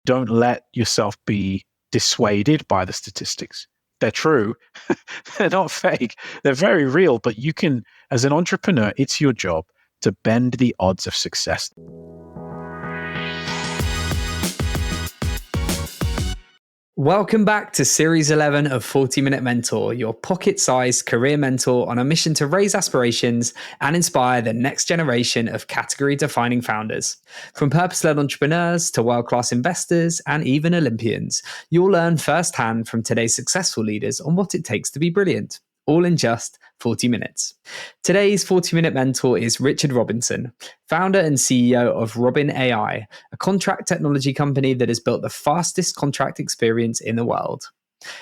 Don't let yourself be dissuaded by the statistics. They're true. They're not fake. They're very real, but you can, as an entrepreneur, it's your job to bend the odds of success. Welcome back to Series 11 of 40-Minute Mentor, your pocket-sized career mentor on a mission to raise aspirations and inspire the next generation of category-defining founders. From purpose-led entrepreneurs to world-class investors and even Olympians, you'll learn firsthand from today's successful leaders on what it takes to be brilliant, all in just 40 minutes. Today's 40-Minute Mentor is Richard Robinson, founder and CEO of Robin AI, a contract technology company that has built the fastest contract experience in the world.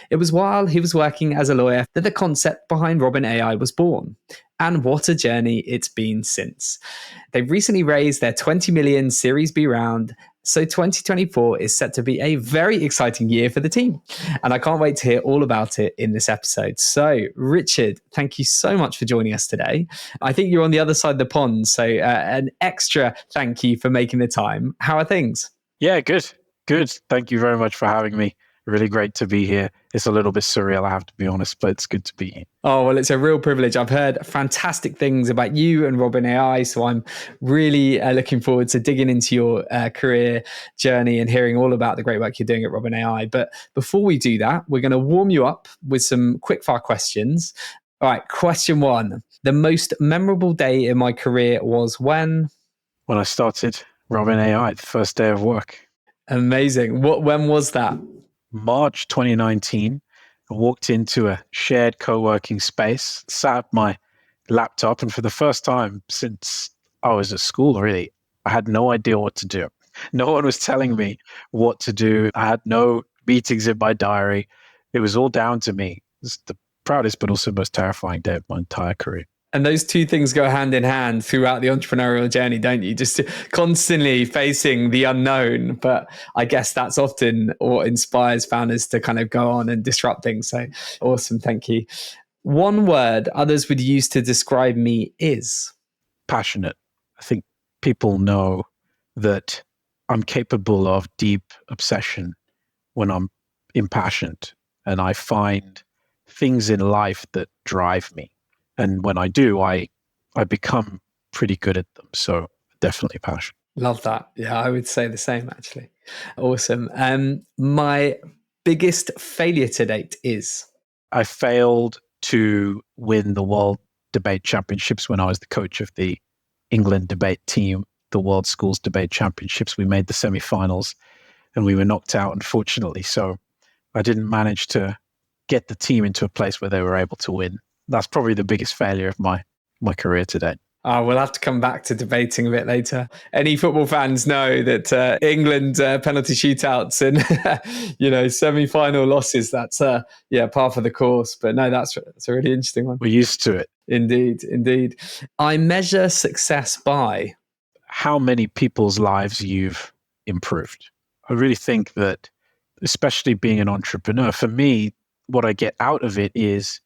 It was while he was working as a lawyer that the concept behind Robin AI was born. And what a journey it's been since. They've recently raised their 20 million Series B round, so 2024 is set to be a very exciting year for the team. And I can't wait to hear all about it in this episode. So, Richard, thank you so much for joining us today. I think you're on the other side of the pond, so an extra thank you for making the time. How are things? Yeah, good. Good. Thank you very much for having me. Really great to be here. It's a little bit surreal, I have to be honest, but it's good to be here. Oh, well, it's a real privilege. I've heard fantastic things about you and Robin AI, so I'm really looking forward to digging into your career journey and hearing all about the great work you're doing at Robin AI. But before we do that, we're going to warm you up with some quickfire questions. All right, question one. The most memorable day in my career was when? When I started Robin AI, the first day of work. Amazing. When was that? March 2019, I walked into a shared co-working space, sat at my laptop, and for the first time since I was at school, really, I had no idea what to do. No one was telling me what to do. I had no meetings in my diary. It was all down to me. It's the proudest, but also most terrifying day of my entire career. And those two things go hand in hand throughout the entrepreneurial journey, don't you? Just constantly facing the unknown. But I guess that's often what inspires founders to kind of go on and disrupt things. So awesome. Thank you. One word others would use to describe me is? Passionate. I think people know that I'm capable of deep obsession when I'm impassioned. And I find things in life that drive me. And when I do, I become pretty good at them. So definitely passion. Love that. Yeah, I would say the same, actually. Awesome. My biggest failure to date is? I failed to win the World Debate Championships when I was the coach of the England debate team, the World Schools Debate Championships. We made the semifinals and we were knocked out, unfortunately. So I didn't manage to get the team into a place where they were able to win. That's probably the biggest failure of my career today. We'll have to come back to debating a bit later. Any football fans know that England penalty shootouts and semi-final losses, that's par for the course. But no, that's a really interesting one. We're used to it. Indeed. I measure success by how many people's lives you've improved. I really think that, especially being an entrepreneur, for me, what I get out of it is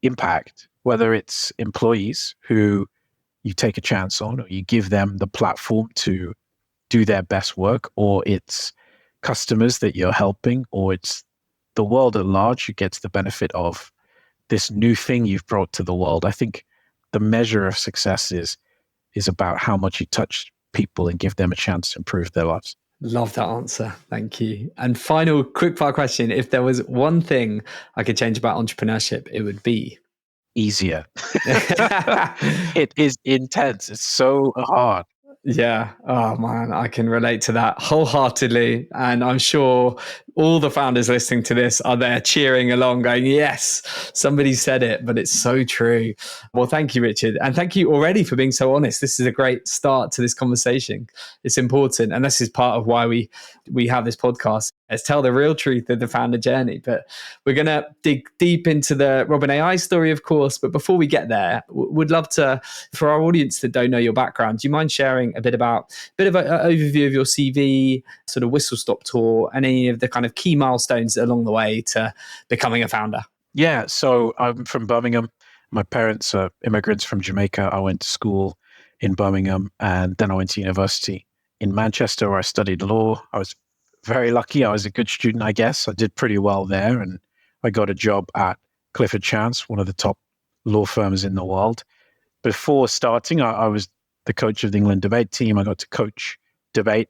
impact, whether it's employees who you take a chance on or you give them the platform to do their best work, or it's customers that you're helping, or it's the world at large who gets the benefit of this new thing you've brought to the world. I think the measure of success is about how much you touch people and give them a chance to improve their lives. Love that answer. Thank you. And final quickfire question. If there was one thing I could change about entrepreneurship, it would be? Easier. It is intense. It's so hard. Yeah. Oh, man, I can relate to that wholeheartedly. And I'm sure all the founders listening to this are there cheering along, going, yes, somebody said it, but it's so true. Well, thank you, Richard. And thank you already for being so honest. This is a great start to this conversation. It's important. And this is part of why we have this podcast. Let's tell the real truth of the founder journey. But we're going to dig deep into the Robin AI story, of course. But before we get there, would love to, for our audience that don't know your background, do you mind sharing a bit of an overview of your CV, sort of whistle-stop tour, and any of the kind of key milestones along the way to becoming a founder? Yeah, so I'm from Birmingham. My parents are immigrants from Jamaica. I went to school in Birmingham, and then I went to university in Manchester, where I studied law. I was very lucky. I was a good student, I guess. I did pretty well there. And I got a job at Clifford Chance, one of the top law firms in the world. Before starting, I was the coach of the England debate team. I got to coach debate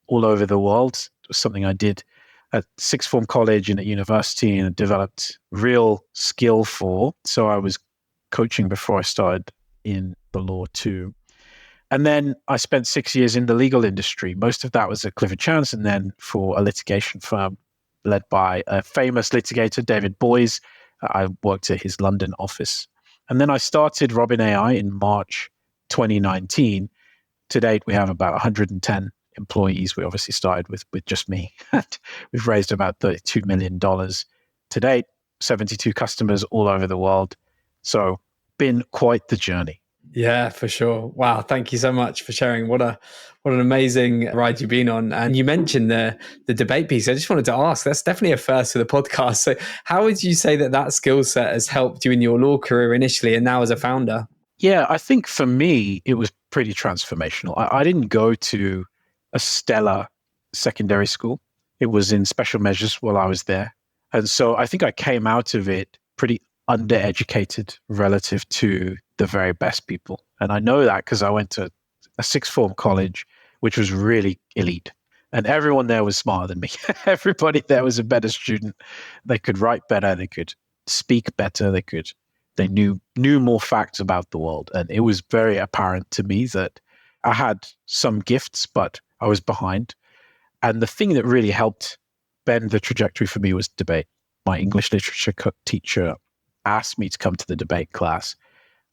all over the world. It was something I did at sixth form college and at university and developed real skill for. So I was coaching before I started in the law too. And then I spent 6 years in the legal industry. Most of that was at Clifford Chance and then for a litigation firm led by a famous litigator, David Boys. I worked at his London office. And then I started Robin AI in March 2019. To date, we have about 110 employees. We obviously started with just me. We've raised about $32 million to date, 72 customers all over the world. So been quite the journey. Yeah, for sure. Wow, thank you so much for sharing. What an amazing ride you've been on. And you mentioned the debate piece. I just wanted to ask, that's definitely a first for the podcast. So how would you say that skill set has helped you in your law career initially and now as a founder? Yeah, I think for me, it was pretty transformational. I didn't go to a stellar secondary school. It was in special measures while I was there. And so I think I came out of it pretty undereducated relative to the very best people. And I know that because I went to a sixth form college, which was really elite. And everyone there was smarter than me. Everybody there was a better student. They could write better. They could speak better. They knew more facts about the world. And it was very apparent to me that I had some gifts, but I was behind. And the thing that really helped bend the trajectory for me was debate. My English literature teacher asked me to come to the debate class,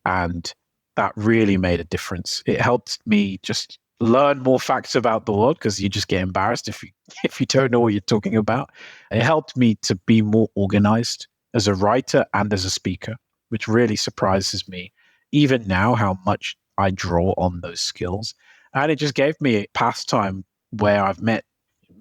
and that really made a difference. It helped me just learn more facts about the world because you just get embarrassed if you don't know what you're talking about. It helped me to be more organized as a writer and as a speaker, which really surprises me even now how much I draw on those skills. And it just gave me a pastime where I've met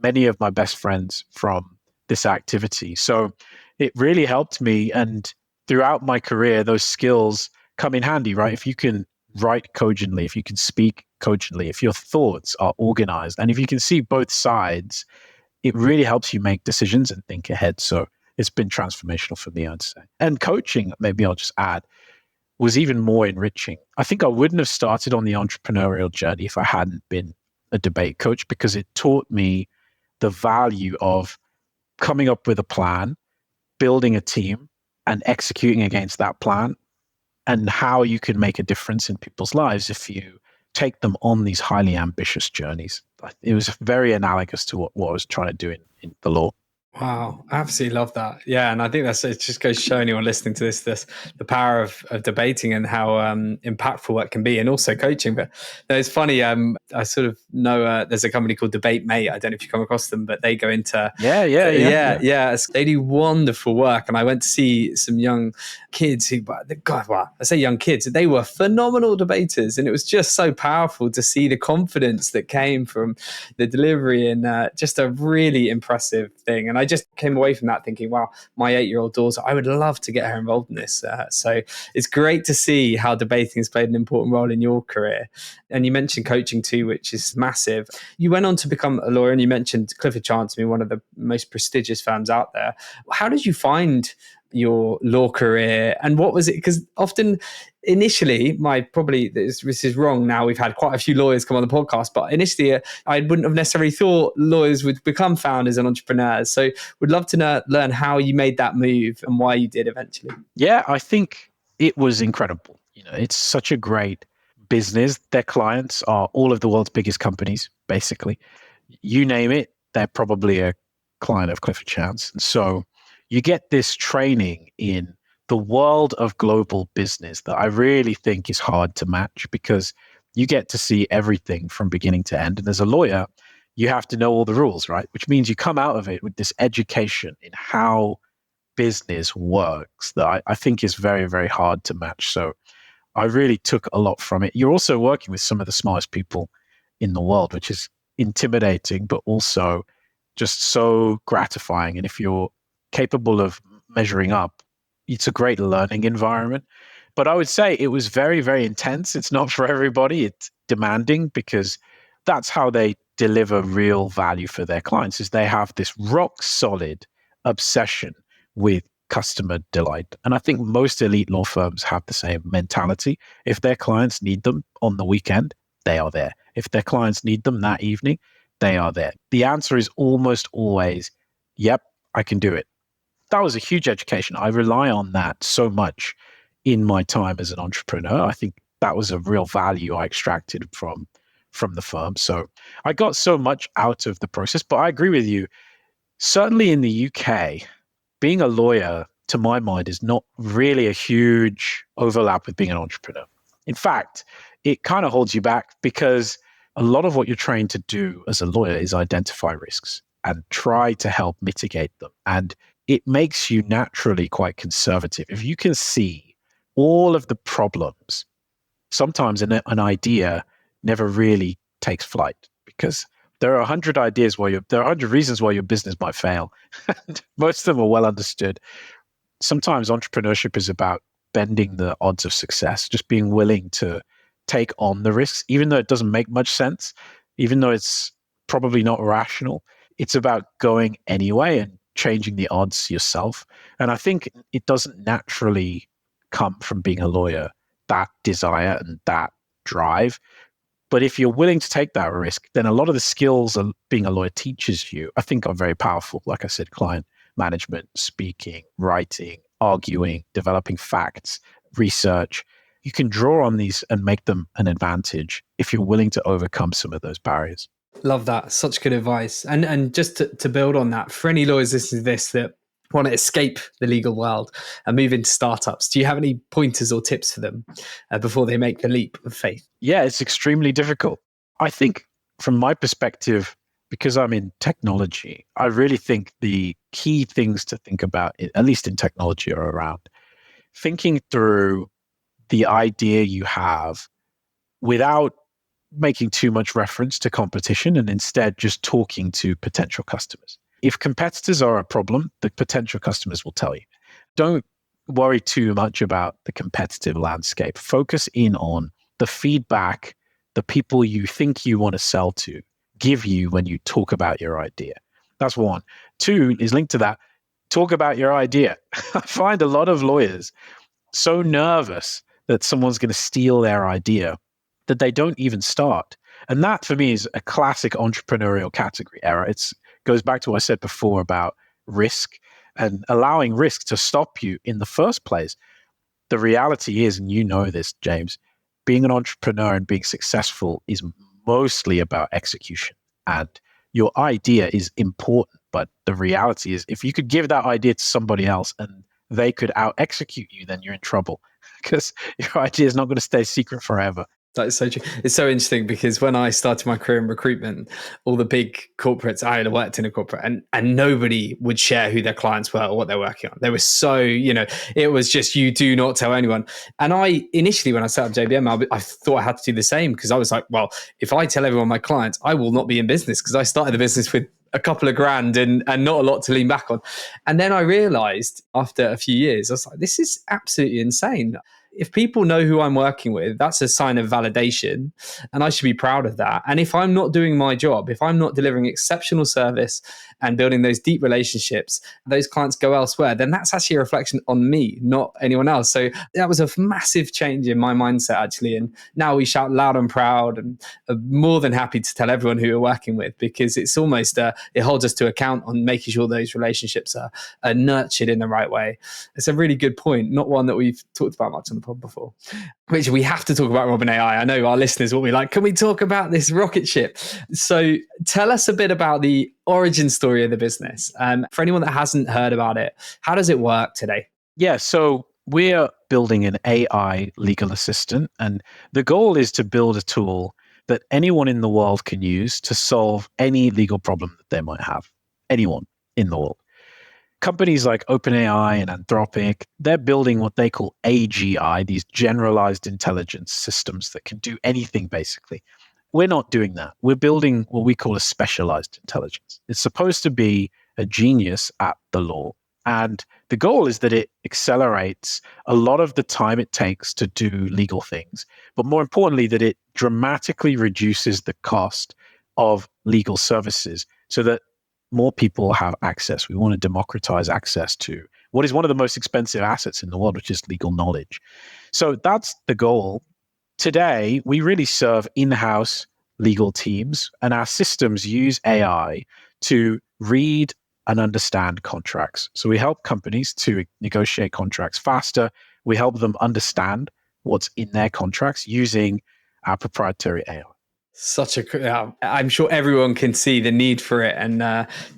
many of my best friends from this activity. So it really helped me. And throughout my career, those skills come in handy, right? If you can write cogently, if you can speak cogently, if your thoughts are organized, and if you can see both sides, it really helps you make decisions and think ahead. So it's been transformational for me, I'd say. And coaching, maybe I'll just add, was even more enriching. I think I wouldn't have started on the entrepreneurial journey if I hadn't been a debate coach, because it taught me the value of coming up with a plan, building a team, and executing against that plan, and how you can make a difference in people's lives if you take them on these highly ambitious journeys. It was very analogous to what I was trying to do in the law. Wow, I absolutely love that. Yeah, and I think it just goes to show anyone listening to this the power of debating and how impactful it can be, and also coaching. But it's funny. I sort of know there's a company called Debate Mate. I don't know if you come across them, but they go into Yeah. They do wonderful work, and I went to see some young kids who, God, wow, I say young kids, they were phenomenal debaters, and it was just so powerful to see the confidence that came from the delivery, and just a really impressive thing. And I just came away from that thinking, wow, my 8-year-old daughter, I would love to get her involved in this. So it's great to see how debating has played an important role in your career. And you mentioned coaching too, which is massive. You went on to become a lawyer, and you mentioned Clifford Chance, one of the most prestigious firms out there. How did you find your law career, and what was it? Because often initially, this is wrong now, we've had quite a few lawyers come on the podcast, but initially I wouldn't have necessarily thought lawyers would become founders and entrepreneurs. So would love to learn how you made that move and why you did eventually. Yeah, I think it was incredible. It's such a great business. Their clients are all of the world's biggest companies, basically. You name it, they're probably a client of Clifford Chance. And so you get this training in the world of global business that I really think is hard to match, because you get to see everything from beginning to end. And as a lawyer, you have to know all the rules, right? Which means you come out of it with this education in how business works that I think is very, very hard to match. So I really took a lot from it. You're also working with some of the smartest people in the world, which is intimidating, but also just so gratifying. And if you're capable of measuring up, it's a great learning environment. But I would say it was very, very intense. It's not for everybody. It's demanding because that's how they deliver real value for their clients is they have this rock solid obsession with customer delight. And I think most elite law firms have the same mentality. If their clients need them on the weekend, they are there. If their clients need them that evening, they are there. The answer is almost always, yep, I can do it. That was a huge education. I rely on that so much in my time as an entrepreneur. I think that was a real value I extracted from the firm. So I got so much out of the process. But I agree with you. Certainly in the UK, being a lawyer, to my mind, is not really a huge overlap with being an entrepreneur. In fact, it kind of holds you back because a lot of what you're trained to do as a lawyer is identify risks and try to help mitigate them. And it makes you naturally quite conservative. If you can see all of the problems, sometimes an idea never really takes flight because there are 100 ideas there are 100 reasons why your business might fail. And most of them are well understood. Sometimes entrepreneurship is about bending the odds of success, just being willing to take on the risks, even though it doesn't make much sense, even though it's probably not rational. It's about going anyway and changing the odds yourself. And I think it doesn't naturally come from being a lawyer, that desire and that drive. But if you're willing to take that risk, then a lot of the skills being a lawyer teaches you, I think, are very powerful. Like I said, client management, speaking, writing, arguing, developing facts, research. You can draw on these and make them an advantage if you're willing to overcome some of those barriers. Love that. Such good advice. And just to build on that, for any lawyers listening to this that want to escape the legal world and move into startups, do you have any pointers or tips for them before they make the leap of faith? Yeah, it's extremely difficult. I think from my perspective, because I'm in technology, I really think the key things to think about, at least in technology, are around thinking through the idea you have without making too much reference to competition and instead just talking to potential customers. If competitors are a problem, the potential customers will tell you. Don't worry too much about the competitive landscape. Focus in on the feedback the people you think you want to sell to give you when you talk about your idea. That's one. Two is linked to that. Talk about your idea. I find a lot of lawyers so nervous that someone's going to steal their idea that they don't even start. And that for me is a classic entrepreneurial category error. It goes back to what I said before about risk and allowing risk to stop you in the first place. The reality is, and you know this, James, being an entrepreneur and being successful is mostly about execution. And your idea is important, but the reality is if you could give that idea to somebody else and they could out execute you, then you're in trouble because your idea is not going to stay secret forever. That's so true. It's so interesting because when I started my career in recruitment, all the big corporates, I had worked in a corporate and nobody would share who their clients were or what they're working on. They were so, it was just, you do not tell anyone. And I initially, when I set up JBM, I thought I had to do the same because I was like, well, if I tell everyone my clients, I will not be in business because I started the business with a couple of grand and not a lot to lean back on. And then I realized after a few years, I was like, this is absolutely insane. If people know who I'm working with, that's a sign of validation and I should be proud of that. And if I'm not doing my job, if I'm not delivering exceptional service and building those deep relationships, those clients go elsewhere, then that's actually a reflection on me, not anyone else. So that was a massive change in my mindset, actually. And now we shout loud and proud and are more than happy to tell everyone who we're working with because it's almost, it holds us to account on making sure those relationships are nurtured in the right way. It's a really good point, not one that we've talked about much on the pod before, which we have to talk about Robin AI. I know our listeners will be like, can we talk about this rocket ship? So tell us a bit about the origin story of the business. For anyone that hasn't heard about it, how does it work today? Yeah, so we're building an AI legal assistant, and the goal is to build a tool that anyone in the world can use to solve any legal problem that they might have. Anyone in the world. Companies like OpenAI and Anthropic, they're building what they call AGI, these generalized intelligence systems that can do anything basically. We're not doing that. We're building what we call a specialized intelligence. It's supposed to be a genius at the law. And the goal is that it accelerates a lot of the time it takes to do legal things, but more importantly, that it dramatically reduces the cost of legal services so that more people have access. We want to democratize access to what is one of the most expensive assets in the world, which is legal knowledge. So that's the goal. Today, we really serve in-house legal teams, and our systems use AI to read and understand contracts. So we help companies to negotiate contracts faster. We help them understand what's in their contracts using our proprietary AI. I'm sure everyone can see the need for it, and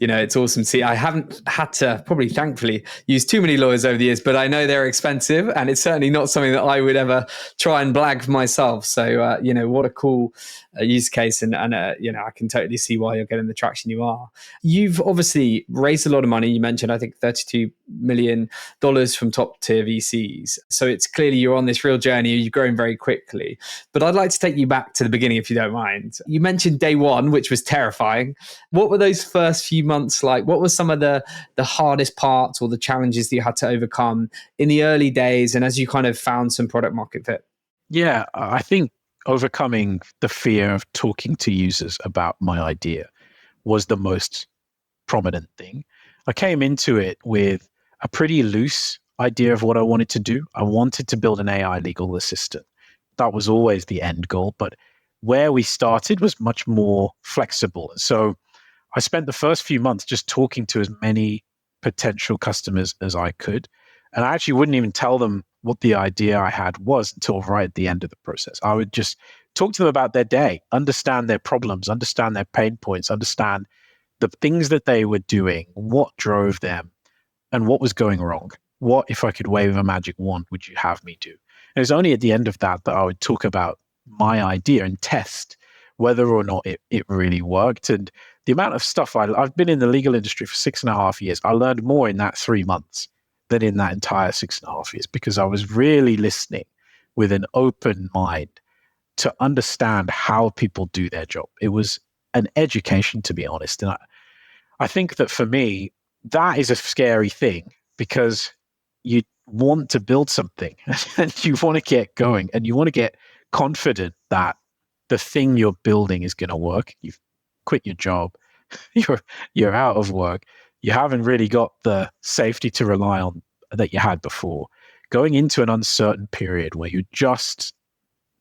it's awesome to see. I haven't had to, probably thankfully, use too many lawyers over the years, but I know they're expensive, and it's certainly not something that I would ever try and blag for myself. So what a cool use case, and I can totally see why you're getting the traction you are. You've obviously raised a lot of money. You mentioned, I think, $32 million from top tier VCs. So it's clearly you're on this real journey. You've grown very quickly. But I'd like to take you back to the beginning, if you don't mind. You mentioned day one, which was terrifying. What were those first few months like? What were some of the hardest parts or the challenges that you had to overcome in the early days, and as you kind of found some product market fit? Yeah, I think overcoming the fear of talking to users about my idea was the most prominent thing. I came into it with a pretty loose idea of what I wanted to do. I wanted to build an AI legal assistant. That was always the end goal, but where we started was much more flexible. So I spent the first few months just talking to as many potential customers as I could. And I actually wouldn't even tell them what the idea I had was until right at the end of the process. I would just talk to them about their day, understand their problems, understand their pain points, understand the things that they were doing, what drove them, and what was going wrong. What, if I could wave a magic wand, would you have me do? And it was only at the end of that I would talk about my idea and test whether or not it really worked. And the amount of stuff I've been in the legal industry for 6.5 years, I learned more in that 3 months than in that entire 6.5 years, because I was really listening with an open mind to understand how people do their job. It was an education, to be honest. And I think that for me, that is a scary thing, because you want to build something and you want to get going and you want to get confident that the thing you're building is going to work. You've quit your job, you're out of work, you haven't really got the safety to rely on that you had before. Going into an uncertain period where you're just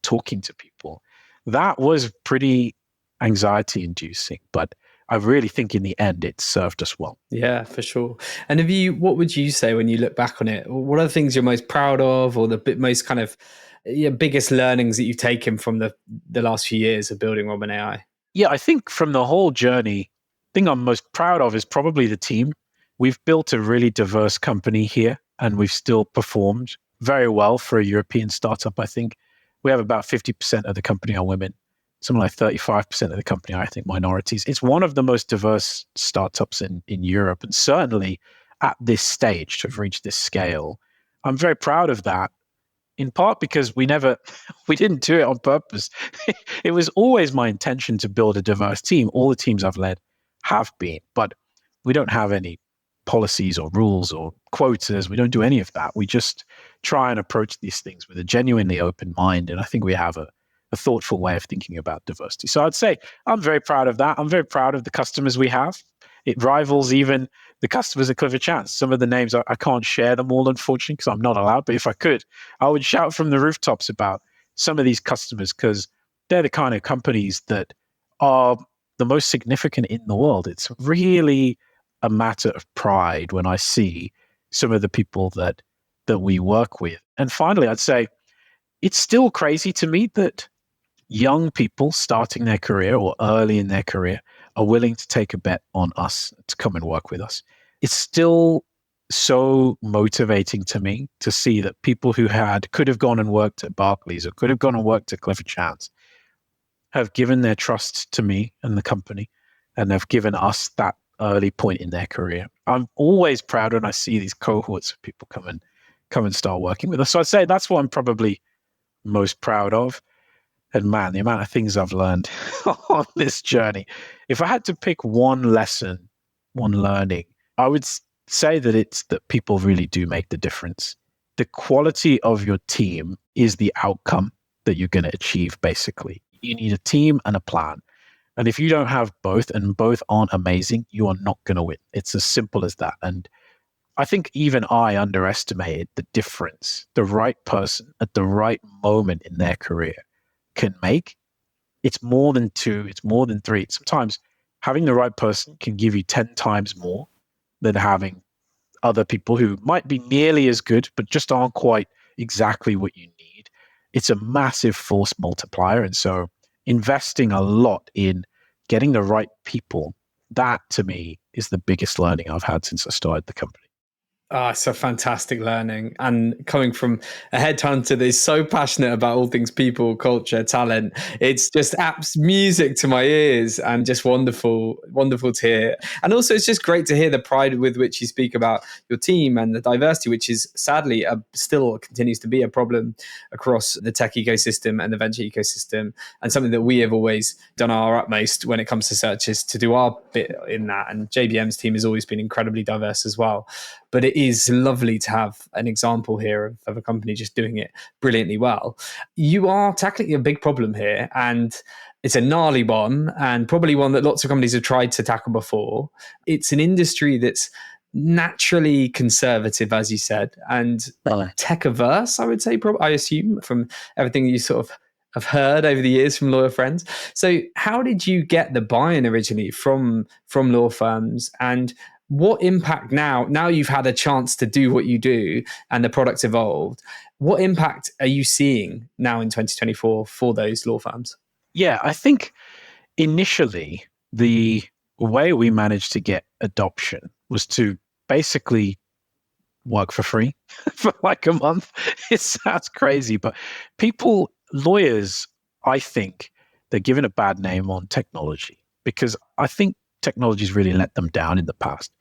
talking to people, that was pretty anxiety inducing, but I really think in the end it served us well. Yeah, for sure. And what would you say when you look back on it? What are the things you're most proud of, or the most kind of biggest learnings that you've taken from the last few years of building Robin AI? Yeah, I think from the whole journey, the thing I'm most proud of is probably the team. We've built a really diverse company here, and we've still performed very well for a European startup. I think we have about 50% of the company are women, something like 35% of the company are, I think, minorities. It's one of the most diverse startups in Europe, and certainly at this stage to have reached this scale. I'm very proud of that, in part because we didn't do it on purpose. It was always my intention to build a diverse team. All the teams I've led have been, but we don't have any policies or rules or quotas. We don't do any of that. We just try and approach these things with a genuinely open mind. And I think we have a thoughtful way of thinking about diversity. So I'd say I'm very proud of that. I'm very proud of the customers we have. It rivals even the customers at Clifford Chance. Some of the names, I can't share them all, unfortunately, because I'm not allowed. But if I could, I would shout from the rooftops about some of these customers, because they're the kind of companies that are the most significant in the world. It's really a matter of pride when I see some of the people that we work with. And finally, I'd say it's still crazy to me that young people starting their career or early in their career are willing to take a bet on us to come and work with us. It's still so motivating to me to see that people who could have gone and worked at Barclays or could have gone and worked at Clifford Chance have given their trust to me and the company, and have given us that early point in their career. I'm always proud when I see these cohorts of people come and start working with us. So I'd say that's what I'm probably most proud of. And man, the amount of things I've learned on this journey. If I had to pick one lesson, one learning, I would say that it's that people really do make the difference. The quality of your team is the outcome that you're going to achieve, basically. You need a team and a plan. And if you don't have both and both aren't amazing, you are not going to win. It's as simple as that. And I think even I underestimated the difference the right person at the right moment in their career can make. It's more than two, it's more than three. Sometimes having the right person can give you 10 times more than having other people who might be nearly as good, but just aren't quite exactly what you need. It's a massive force multiplier. And so investing a lot in getting the right people, that to me is the biggest learning I've had since I started the company. It's a fantastic learning. And coming from a headhunter that is so passionate about all things people, culture, talent, it's just apps music to my ears and just wonderful, wonderful to hear. And also, it's just great to hear the pride with which you speak about your team and the diversity, which is sadly still continues to be a problem across the tech ecosystem and the venture ecosystem. And something that we have always done our utmost when it comes to searches to do our bit in that. And JBM's team has always been incredibly diverse as well. But it is lovely to have an example here of a company just doing it brilliantly well. You are tackling a big problem here, and it's a gnarly one, and probably one that lots of companies have tried to tackle before. It's an industry that's naturally conservative, as you said, and tech averse, I would say, I assume, from everything you sort of have heard over the years from lawyer friends. So how did you get the buy-in originally from law firms, and what impact now you've had a chance to do what you do and the product's evolved, what impact are you seeing now in 2024 for those law firms? Yeah, I think initially the way we managed to get adoption was to basically work for free for like a month. It sounds crazy, but lawyers, I think they're given a bad name on technology because I think technology's really let them down in the past.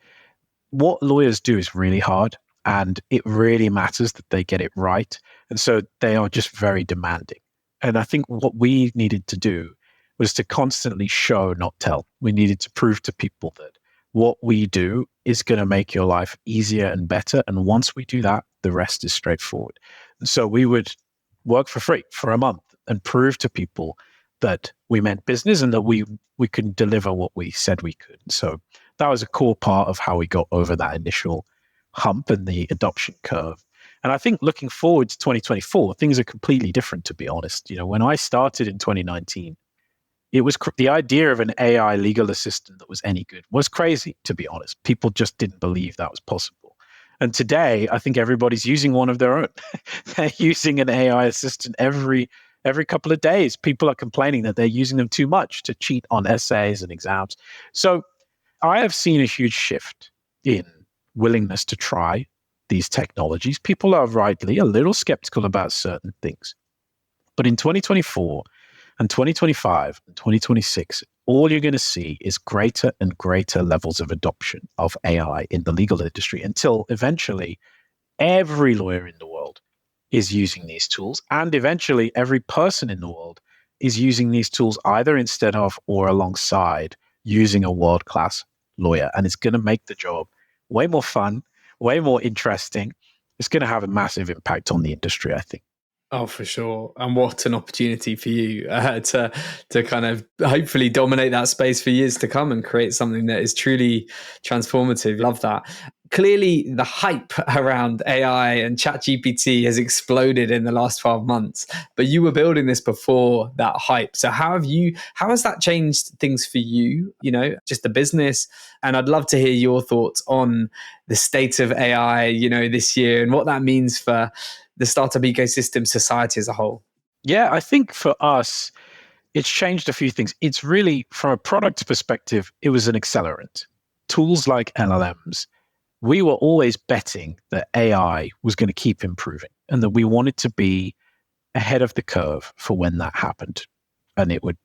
What lawyers do is really hard, and it really matters that they get it right. And so they are just very demanding. And I think what we needed to do was to constantly show, not tell. We needed to prove to people that what we do is going to make your life easier and better. And once we do that, the rest is straightforward. And so we would work for free for a month and prove to people that we meant business and that we could deliver what we said we could. So that was a core part of how we got over that initial hump and the adoption curve. And I think looking forward to 2024, things are completely different, to be honest. When I started in 2019, it was the idea of an AI legal assistant that was any good was crazy, to be honest. People just didn't believe that was possible. And today, I think everybody's using one of their own. They're using an AI assistant every couple of days. People are complaining that they're using them too much to cheat on essays and exams. So I have seen a huge shift in willingness to try these technologies. People are rightly a little skeptical about certain things. But in 2024 and 2025 and 2026, all you're going to see is greater and greater levels of adoption of AI in the legal industry until eventually every lawyer in the world is using these tools. And eventually every person in the world is using these tools either instead of or alongside using a world-class lawyer. And it's going to make the job way more fun, way more interesting. It's going to have a massive impact on the industry, I think. Oh, for sure. And what an opportunity for you to kind of hopefully dominate that space for years to come and create something that is truly transformative. Love that. Clearly, the hype around AI and ChatGPT has exploded in the last 12 months, but you were building this before that hype. So how has that changed things for you, just the business? And I'd love to hear your thoughts on the state of AI, this year and what that means for the startup ecosystem, society as a whole. Yeah, I think for us, it's changed a few things. It's really, from a product perspective, it was an accelerant. Tools like LLMs, we were always betting that AI was going to keep improving and that we wanted to be ahead of the curve for when that happened. And it would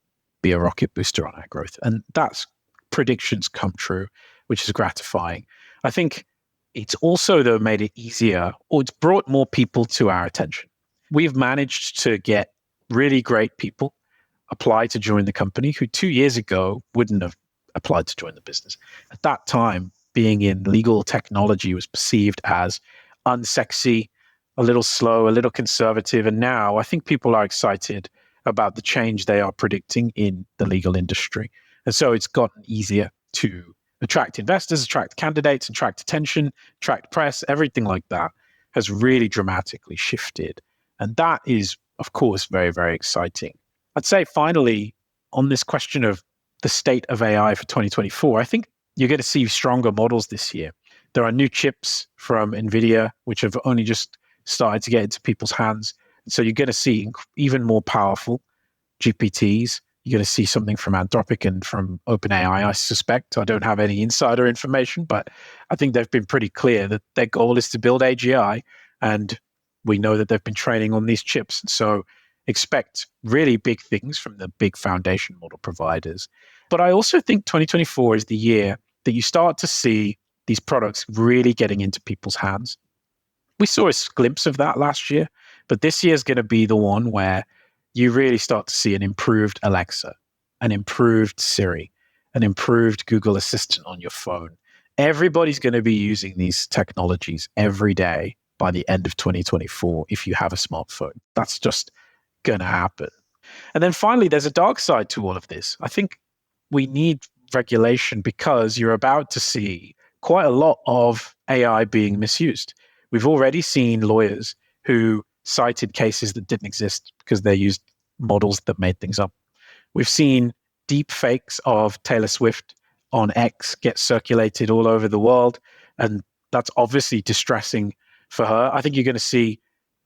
be a rocket booster on our growth. And that's predictions come true, which is gratifying. I think it's also, though, made it easier, or it's brought more people to our attention. We've managed to get really great people apply to join the company who 2 years ago wouldn't have applied to join the business. At that time, being in legal technology was perceived as unsexy, a little slow, a little conservative. And now I think people are excited about the change they are predicting in the legal industry. And so it's gotten easier to attract investors, attract candidates, attract attention, attract press, everything like that has really dramatically shifted. And that is, of course, very, very exciting. I'd say finally, on this question of the state of AI for 2024, I think you're going to see stronger models this year. There are new chips from NVIDIA, which have only just started to get into people's hands. So you're going to see even more powerful GPTs. You're going to see something from Anthropic and from OpenAI, I suspect. I don't have any insider information, but I think they've been pretty clear that their goal is to build AGI. And we know that they've been training on these chips. So expect really big things from the big foundation model providers. But I also think 2024 is the year that you start to see these products really getting into people's hands. We saw a glimpse of that last year, but this year is going to be the one where you really start to see an improved Alexa, an improved Siri, an improved Google Assistant on your phone. Everybody's going to be using these technologies every day by the end of 2024 if you have a smartphone. That's just going to happen. And then finally, there's a dark side to all of this. I think we need regulation because you're about to see quite a lot of AI being misused. We've already seen lawyers who cited cases that didn't exist because they used models that made things up. We've seen deep fakes of Taylor Swift on X get circulated all over the world, and that's obviously distressing for her. I think you're going to see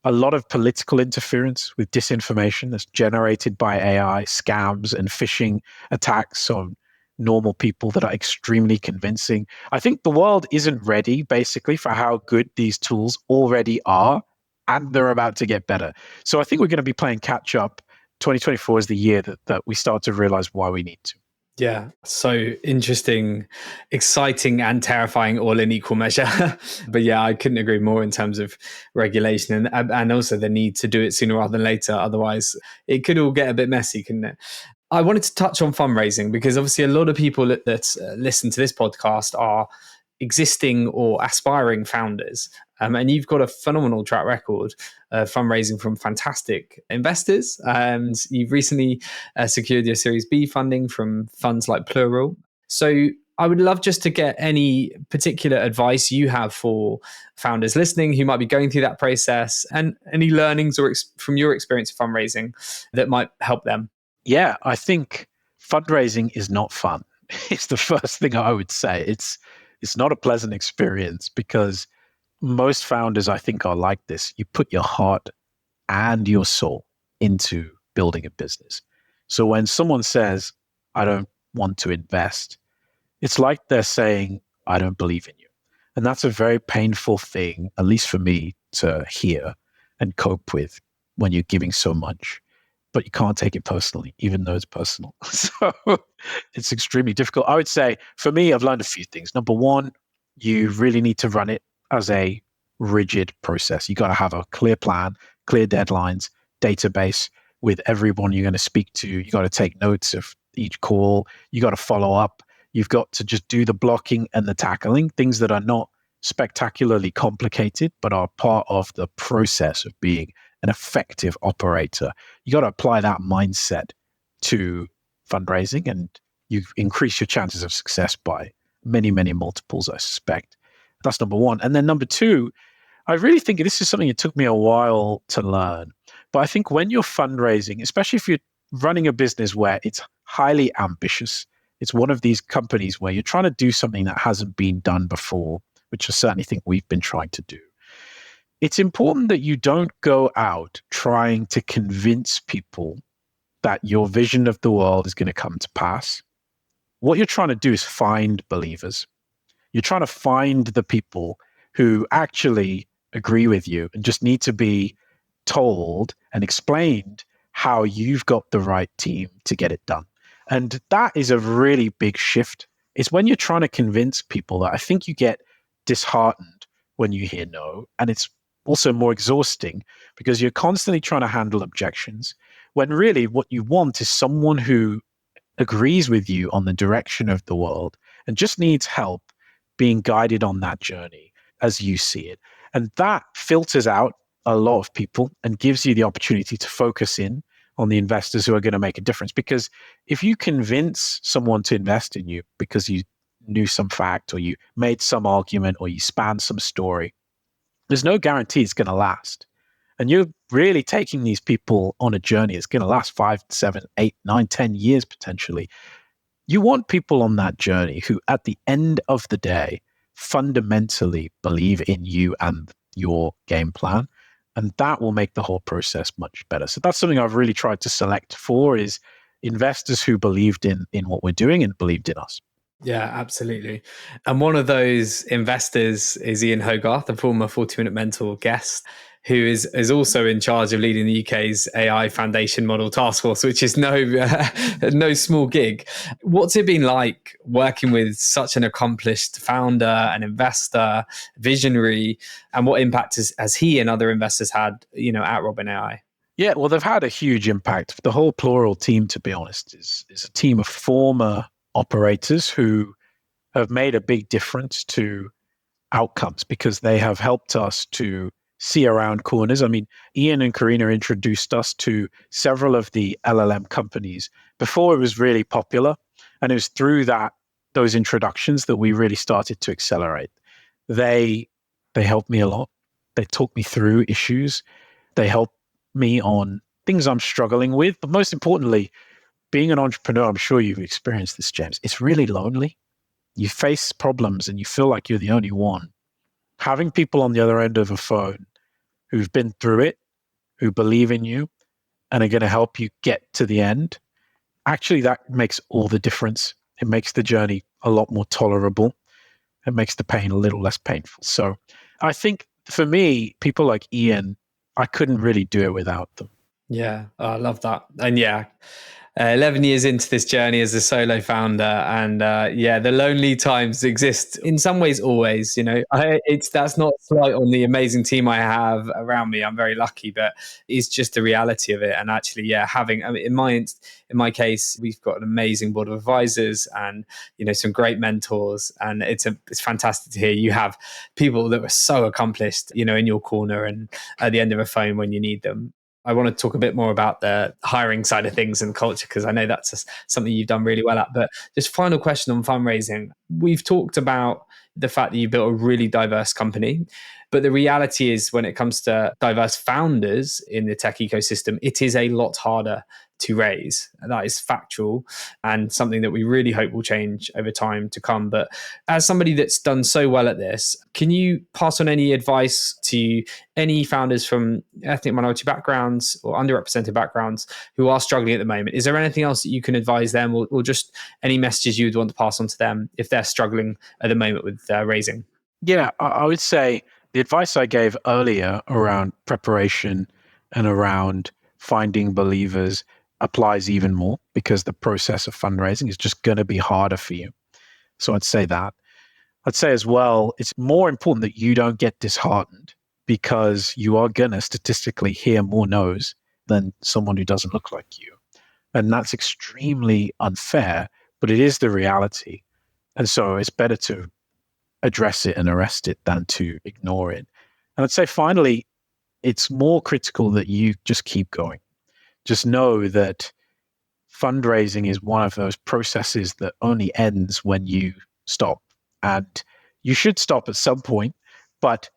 a lot of political interference with disinformation that's generated by AI, scams and phishing attacks on normal people that are extremely convincing. I think the world isn't ready, basically, for how good these tools already are, and they're about to get better. So I think we're going to be playing catch up. 2024 is the year that we start to realize why we need to. Yeah, so interesting, exciting, and terrifying all in equal measure. But yeah, I couldn't agree more in terms of regulation and also the need to do it sooner rather than later. Otherwise, it could all get a bit messy, couldn't it? I wanted to touch on fundraising because obviously a lot of people that listen to this podcast are existing or aspiring founders. And you've got a phenomenal track record of fundraising from fantastic investors. And you've recently secured your Series B funding from funds like Plural. So I would love just to get any particular advice you have for founders listening who might be going through that process and any learnings or from your experience of fundraising that might help them. Yeah, I think fundraising is not fun. It's the first thing I would say. It's not a pleasant experience because most founders, I think, are like this. You put your heart and your soul into building a business. So when someone says, I don't want to invest, it's like they're saying, I don't believe in you. And that's a very painful thing, at least for me, to hear and cope with when you're giving so much. But you can't take it personally, even though it's personal. So it's extremely difficult. I would say, for me, I've learned a few things. Number one, you really need to run it as a rigid process. You got to have a clear plan, clear deadlines, database with everyone you're going to speak to. You got to take notes of each call. You got to follow up. You've got to just do the blocking and the tackling, things that are not spectacularly complicated, but are part of the process of being an effective operator. You got to apply that mindset to fundraising and you increase your chances of success by many, many multiples, I suspect. That's number one. And then number two, I really think this is something that took me a while to learn. But I think when you're fundraising, especially if you're running a business where it's highly ambitious, it's one of these companies where you're trying to do something that hasn't been done before, which I certainly think we've been trying to do. It's important that you don't go out trying to convince people that your vision of the world is going to come to pass. What you're trying to do is find believers. You're trying to find the people who actually agree with you and just need to be told and explained how you've got the right team to get it done. And that is a really big shift. It's when you're trying to convince people that I think you get disheartened when you hear no. And it's also more exhausting because you're constantly trying to handle objections when really what you want is someone who agrees with you on the direction of the world and just needs help being guided on that journey as you see it. And that filters out a lot of people and gives you the opportunity to focus in on the investors who are going to make a difference. Because if you convince someone to invest in you because you knew some fact or you made some argument or you spanned some story, there's no guarantee it's going to last. And you're really taking these people on a journey. It's going to last 5, 7, 8, 9, 10 years potentially. You want people on that journey who, at the end of the day, fundamentally believe in you and your game plan. And that will make the whole process much better. So that's something I've really tried to select for, is investors who believed in what we're doing and believed in us. Yeah, absolutely. And one of those investors is Ian Hogarth, a former 40-Minute Mentor guest, who is also in charge of leading the UK's AI Foundation Model Task Force, which is no small gig. What's it been like working with such an accomplished founder, an investor, visionary, and what impact has he and other investors had, at Robin AI? Yeah, well, they've had a huge impact. The whole Plural team, to be honest, is a team of former operators who have made a big difference to outcomes because they have helped us to see around corners. I mean, Ian and Karina introduced us to several of the LLM companies before it was really popular. And it was through those introductions that we really started to accelerate. They helped me a lot. They talked me through issues. They helped me on things I'm struggling with. But most importantly, being an entrepreneur, I'm sure you've experienced this, James, it's really lonely. You face problems and you feel like you're the only one. Having people on the other end of a phone who've been through it, who believe in you and are going to help you get to the end, actually that makes all the difference. It makes the journey a lot more tolerable. It makes the pain a little less painful. So I think for me, people like Ian, I couldn't really do it without them. Yeah, I love that. And yeah, 11 years into this journey as a solo founder, and the lonely times exist in some ways always. That's not a slight on the amazing team I have around me. I'm very lucky, but it's just the reality of it. And actually, having, I mean, in my case, we've got an amazing board of advisors and some great mentors, and it's fantastic to hear you have people that were so accomplished, in your corner and at the end of a phone when you need them. I want to talk a bit more about the hiring side of things and culture, because I know that's something you've done really well at. But just final question on fundraising. We've talked about the fact that you built a really diverse company, but the reality is when it comes to diverse founders in the tech ecosystem, it is a lot harder to raise. That is factual and something that we really hope will change over time to come. But as somebody that's done so well at this, can you pass on any advice to any founders from ethnic minority backgrounds or underrepresented backgrounds who are struggling at the moment? Is there anything else that you can advise them, or just any messages you would want to pass on to them if they're struggling at the moment with raising? Yeah, I would say the advice I gave earlier around preparation and around finding believers applies even more, because the process of fundraising is just going to be harder for you. So I'd say that. I'd say as well, it's more important that you don't get disheartened, because you are going to statistically hear more no's than someone who doesn't look like you. And that's extremely unfair, but it is the reality. And so it's better to address it and arrest it than to ignore it. And I'd say finally, it's more critical that you just keep going. Just know that fundraising is one of those processes that only ends when you stop. And you should stop at some point, but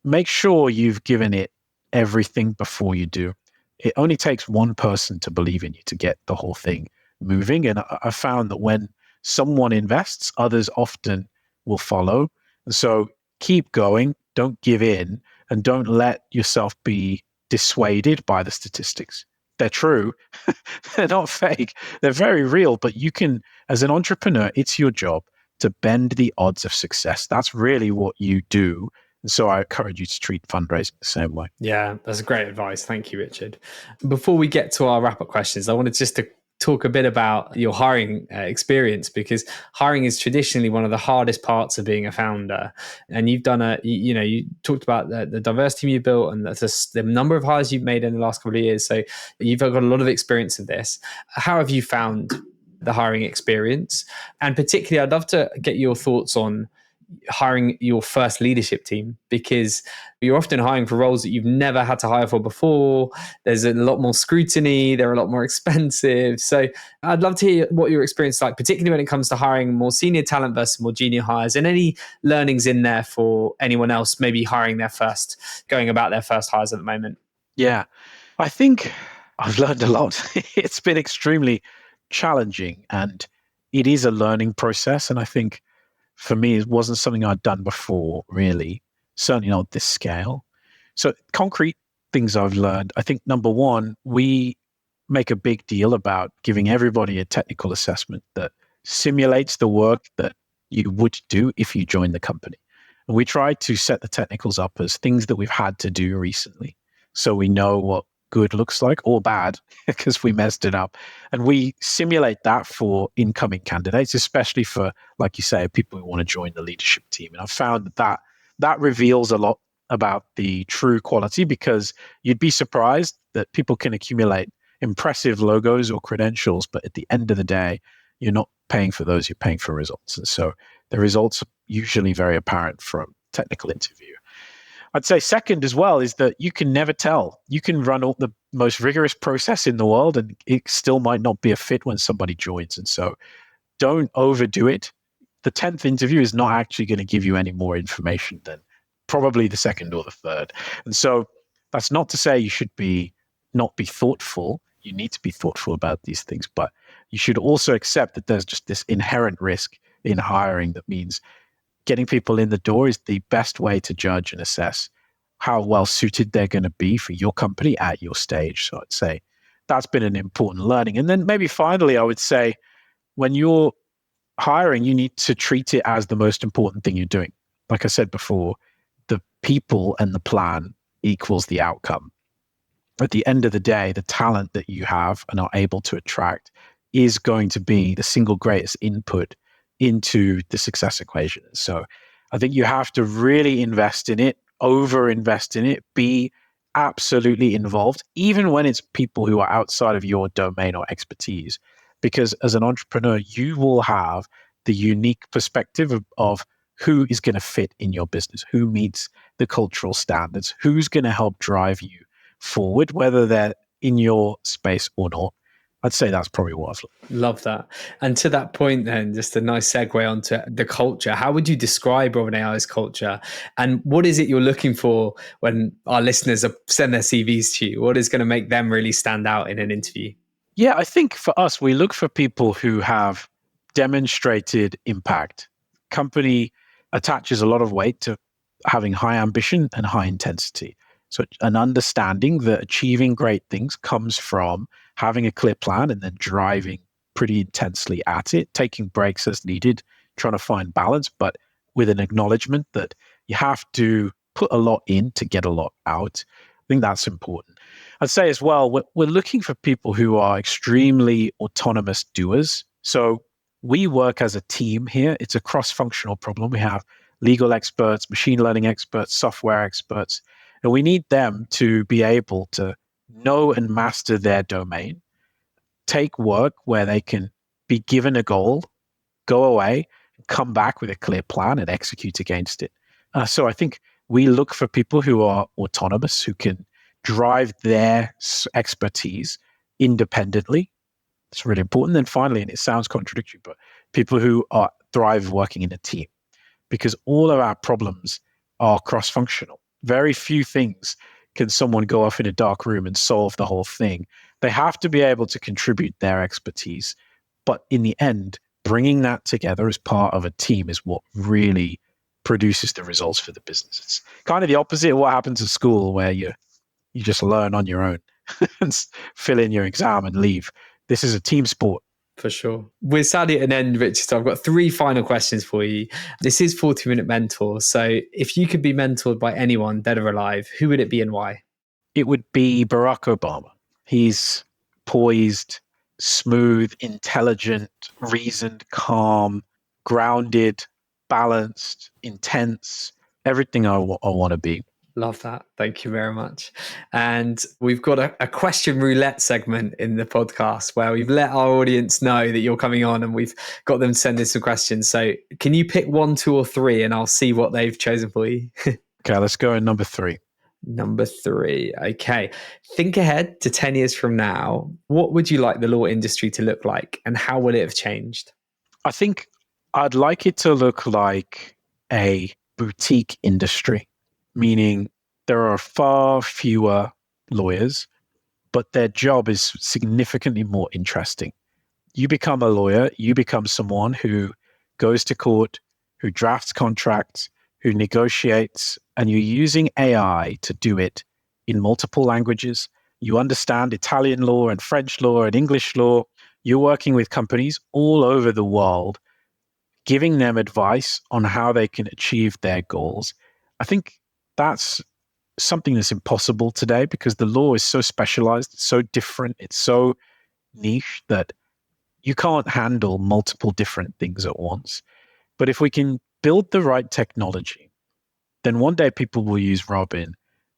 make sure you've given it everything before you do. It only takes one person to believe in you to get the whole thing moving. And I found that when someone invests, others often will follow. And so keep going, don't give in, and don't let yourself be dissuaded by the statistics. They're true. They're not fake. They're very real, but you can, as an entrepreneur, it's your job to bend the odds of success. That's really what you do. And so I encourage you to treat fundraising the same way. Yeah, that's great advice. Thank you, Richard. Before we get to our wrap-up questions, I wanted just to talk a bit about your hiring experience, because hiring is traditionally one of the hardest parts of being a founder. And you've done you talked about the diverse team you built and the number of hires you've made in the last couple of years. So you've got a lot of experience of this. How have you found the hiring experience? And particularly, I'd love to get your thoughts on hiring your first leadership team, because you're often hiring for roles that you've never had to hire for before. There's a lot more scrutiny, they're a lot more expensive. So I'd love to hear what your experience is like, particularly when it comes to hiring more senior talent versus more junior hires, and any learnings in there for anyone else maybe going about their first hires at the moment. Yeah, I think I've learned a lot. It's been extremely challenging, and it is a learning process. And I think for me, it wasn't something I'd done before, really, certainly not this scale. So, concrete things I've learned, I think number one, we make a big deal about giving everybody a technical assessment that simulates the work that you would do if you joined the company. And we try to set the technicals up as things that we've had to do recently, so we know what good looks like or bad because we messed it up. And we simulate that for incoming candidates, especially for, like you say, people who want to join the leadership team. And I've found that reveals a lot about the true quality, because you'd be surprised that people can accumulate impressive logos or credentials, but at the end of the day, you're not paying for those, you're paying for results. And so the results are usually very apparent from technical interview. I'd say second as well is that you can never tell. You can run all the most rigorous process in the world and it still might not be a fit when somebody joins. And so don't overdo it. The 10th interview is not actually going to give you any more information than probably the second or the third. And so that's not to say you should not be thoughtful. You need to be thoughtful about these things, but you should also accept that there's just this inherent risk in hiring. That means getting people in the door is the best way to judge and assess how well suited they're going to be for your company at your stage. So I'd say that's been an important learning. And then maybe finally, I would say when you're hiring, you need to treat it as the most important thing you're doing. Like I said before, the people and the plan equals the outcome. At the end of the day, the talent that you have and are able to attract is going to be the single greatest input into the success equation. So I think you have to really invest in it, over invest in it, be absolutely involved, even when it's people who are outside of your domain or expertise. Because as an entrepreneur, you will have the unique perspective of who is going to fit in your business, who meets the cultural standards, who's going to help drive you forward, whether they're in your space or not. I'd say that's probably what I've learned. Love that. And to that point, then, just a nice segue onto the culture. How would you describe Robin AI's culture? And what is it you're looking for when our listeners send their CVs to you? What is going to make them really stand out in an interview? Yeah, I think for us, we look for people who have demonstrated impact. Company attaches a lot of weight to having high ambition and high intensity. So an understanding that achieving great things comes from having a clear plan and then driving pretty intensely at it, taking breaks as needed, trying to find balance, but with an acknowledgement that you have to put a lot in to get a lot out. I think that's important. I'd say as well, we're looking for people who are extremely autonomous doers. So we work as a team here. It's a cross-functional problem. We have legal experts, machine learning experts, software experts, and we need them to be able to know and master their domain, take work where they can be given a goal, go away, come back with a clear plan and execute against it. So I think we look for people who are autonomous, who can drive their expertise independently. It's really important. Then finally, and it sounds contradictory, but people who thrive working in a team, because all of our problems are cross-functional. Very few things can someone go off in a dark room and solve the whole thing. They have to be able to contribute their expertise. But in the end, bringing that together as part of a team is what really produces the results for the business. It's kind of the opposite of what happens at school, where you just learn on your own and fill in your exam and leave. This is a team sport. For sure. We're sadly at an end, Richard. So I've got 3 final questions for you. This is 40-Minute Mentor. So if you could be mentored by anyone, dead or alive, who would it be and why? It would be Barack Obama. He's poised, smooth, intelligent, reasoned, calm, grounded, balanced, intense, everything I want to be. Love that. Thank you very much. And we've got a question roulette segment in the podcast where we've let our audience know that you're coming on and we've got them to send in some questions. So can you pick 1, 2, or 3 and I'll see what they've chosen for you? Okay, let's go in number 3. Number 3. Okay. Think ahead to 10 years from now. What would you like the law industry to look like and how will it have changed? I think I'd like it to look like a boutique industry, meaning there are far fewer lawyers, but their job is significantly more interesting. You become a lawyer, you become someone who goes to court, who drafts contracts, who negotiates, and you're using AI to do it in multiple languages. You understand Italian law and French law and English law. You're working with companies all over the world, giving them advice on how they can achieve their goals. I think that's something that's impossible today because the law is so specialized, it's so different, it's so niche that you can't handle multiple different things at once. But if we can build the right technology, then one day people will use Robin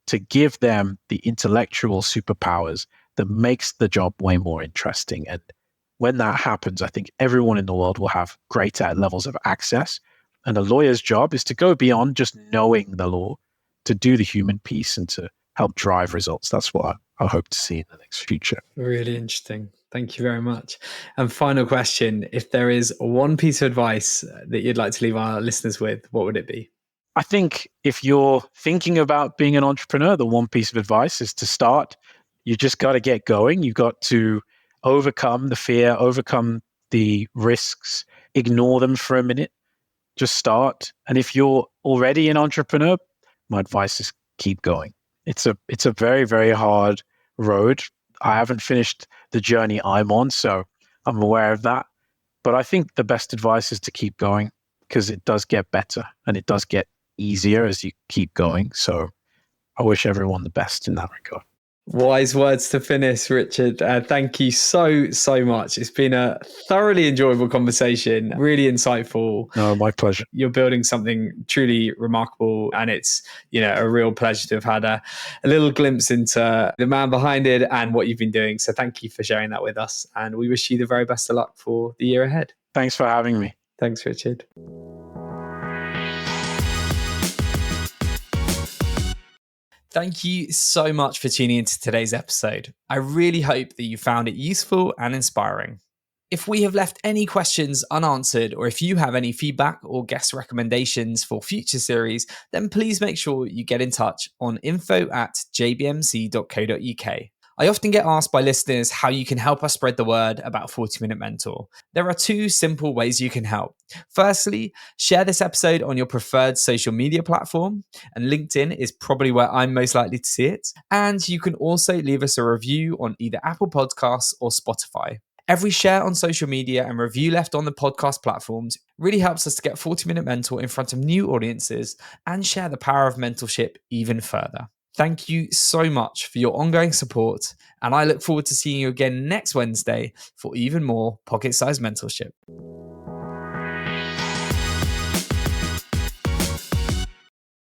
to give them the intellectual superpowers that makes the job way more interesting. And when that happens, I think everyone in the world will have greater levels of access. And a lawyer's job is to go beyond just knowing the law, to do the human piece and to help drive results. That's what I hope to see in the next future. Really interesting. Thank you very much. And final question, if there is one piece of advice that you'd like to leave our listeners with, what would it be? I think if you're thinking about being an entrepreneur, the one piece of advice is to start. You just got to get going. You've got to overcome the fear, overcome the risks, ignore them for a minute, just start. And if you're already an entrepreneur, my advice is keep going. It's a very, very hard road. I haven't finished the journey I'm on, so I'm aware of that. But I think the best advice is to keep going because it does get better and it does get easier as you keep going. So I wish everyone the best in that regard. Wise words to finish, Richard. Thank you so much. It's been a thoroughly enjoyable conversation, really insightful. No, my pleasure. You're building something truly remarkable, and it's a real pleasure to have had a little glimpse into the man behind it and what you've been doing. So thank you for sharing that with us, and we wish you the very best of luck for the year ahead. Thanks for having me. Thanks, Richard. Thank you so much for tuning into today's episode. I really hope that you found it useful and inspiring. If we have left any questions unanswered, or if you have any feedback or guest recommendations for future series, then please make sure you get in touch on info@jbmc.co.uk. I often get asked by listeners how you can help us spread the word about 40 Minute Mentor. There are 2 simple ways you can help. Firstly, share this episode on your preferred social media platform, and LinkedIn is probably where I'm most likely to see it. And you can also leave us a review on either Apple Podcasts or Spotify. Every share on social media and review left on the podcast platforms really helps us to get 40 Minute Mentor in front of new audiences and share the power of mentorship even further. Thank you so much for your ongoing support, and I look forward to seeing you again next Wednesday for even more pocket-sized mentorship.